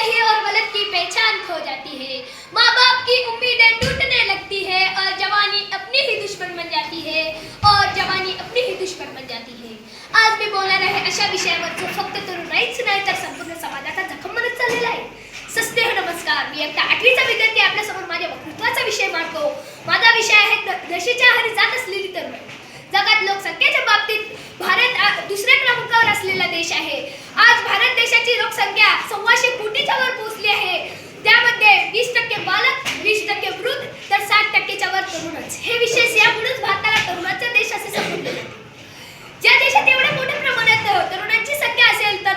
सही और गलत की पहचान खो जाती है। माँ बाप की उम्मीदें टूटने लगती है और जवानी अपनी ही दुश्मन बन जाती है आज मी बोलणार आहे अशा विषयावर जो फक्त तरुणाईच नाही तर संपूर्ण समाजाचा जखम बनत चाललेला आहे। सस्नेह नमस्कार, मी आता 8वीचा विद्यार्थी आपल्या समोर माझ्या वक्तृत्वाचा विषय मांडतो। माझा विषय आहे देशाच्या आहारी जात असलेली तरुणाई। जगात लोकसंख्येच्या बाबतीत भारत दुसऱ्या क्रमांकावर असलेला देश आहे। आज भारत देशाची लोकसंख्या 125 कोटीच्या वर पोहोचली आहे। त्यामध्ये 20% बालक, 20% वृद्ध तर 60%च्या वर तरुणच। हे विशेष यामुळेच भारताला तरुणाचा देश असे संबोधले जाते। ज्या देशात एवढ्या मोठ्या प्रमाणात तरुणांची संख्या असेल तर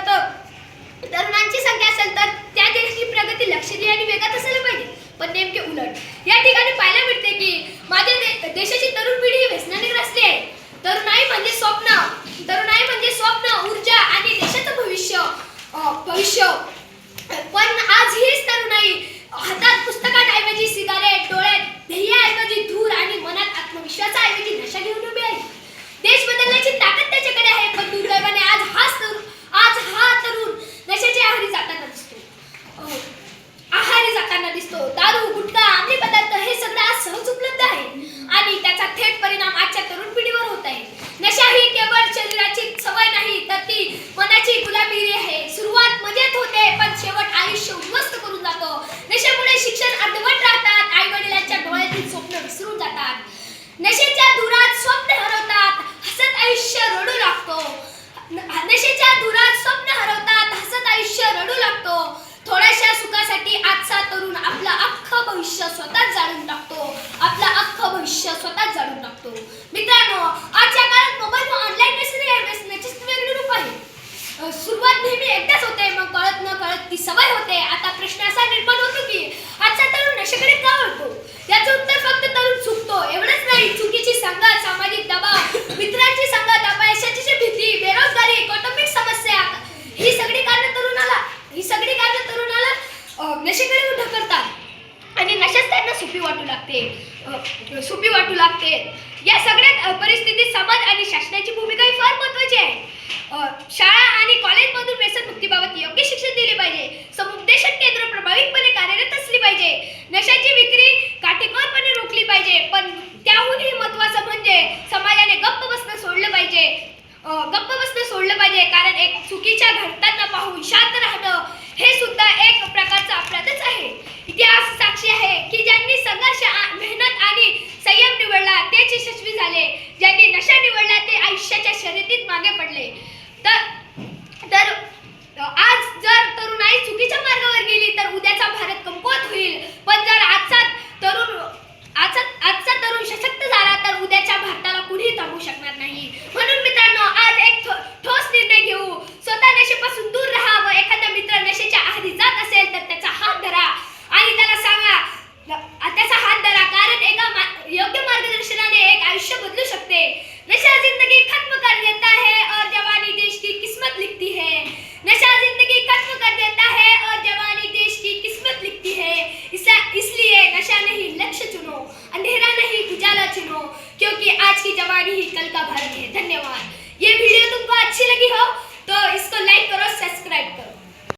त्या देशाची प्रगती लक्षणीय आणि वेगात असायला पाहिजे। पण नेमके उलट या ठिकाणी पाहायला मिळते की माझ्या देशाची तरुण पिढी ही व्यसनाने ग्रसली आहे। तरुणाई म्हणजे स्वप्न, ऊर्जा आणि देशाचं भविष्य पण आज हीच तरुणाई हातात पुस्तकांऐवजी सिगारेट, डोळ्यात ध्येयाऐवजी धूर आणि मनात आत्मविश्वासाऐवजी नशा घेऊन उभी आहे। देश बदलण्याची ताकद त्याच्याकडे आहे, पण दुर्दैवाने आज हा तरुण नशेच्या आहारी जाताना दिसतो। दारू, गुटखा, अंमली पदार्थ हे सगळं आज सहज उपलब्ध आहे आणि त्याचा थेट परिणाम आजच्या तरुण पिढीवर होत आहे। नशा ही केवळ शरीराची सवय नाही तर ती मनाची गुलामी आहे। सुरुवात मजेत होते पण शेवट आयुष्य उद्ध्वस्त करून जातो। नशेमुळे शिक्षण अर्धवट राहतात, आई वडिलांच्या डोळ्यातील स्वप्न विसरून जातात, नशेच्या धुरात स्वप्न हरवतात, हसत आयुष्य रडू लागतो। थोड्याशा सुखासाठी आजचा तरुण आपलं अख्खं भविष्य स्वतःच जाळून टाकतो। मित्रांनो, आजच्या काळात मोबाईल व ऑनलाईन व्यसनाचे वेगळे रूप आहे। सुरुवात नेहमी एकदाच होते, मग कळत न कळत ती सवय होते। आता प्रश्न असा निर्माण होतो की आजचा तरुण नशेकडे का वळतो? याचं उत्तर फक्त तरुण चुकतो एवढंच नाही, चुकीची संगत, सामाजिक दबाव, मित्रांची संगत, अपयशाची भीती, बेरोजगारी, कौटुंबिक समस्या ही सगळी कारणे तरुणाला नशेकडे ढकलतात आणि नशेच त्यांना सोपी वाटू लागते। या सगळ्या परिस्थितीत समाज आणि शासनाची भूमिका ही फार महत्त्वाची आहे। शाळा आणि कॉलेजमधून व्यसनमुक्तीबाबत योग्य शिक्षण दिले पाहिजे। समुपदेशन केंद्र प्रभावीपणे कार्यरत असली पाहिजे। नशाची विक्री काटेकोरपणे रोखली पाहिजे। पण त्याहूनही महत्त्वाचं म्हणजे समाजाने गप्प बसणं सोडलं पाहिजे कारण एक चुकीच्या घडताना पाहून शांत राहणं हे सुद्धा एक प्रकारचा अपराधच आहे। इतिहास साक्षी आहे की ज्यांनी संघर्ष, मेहनत आणि संयम निवडला तेच यशस्वी झाले, ज्यांनी नशा निवडला ते आयुष्याच्या शर्यतीत मागे पडले। तर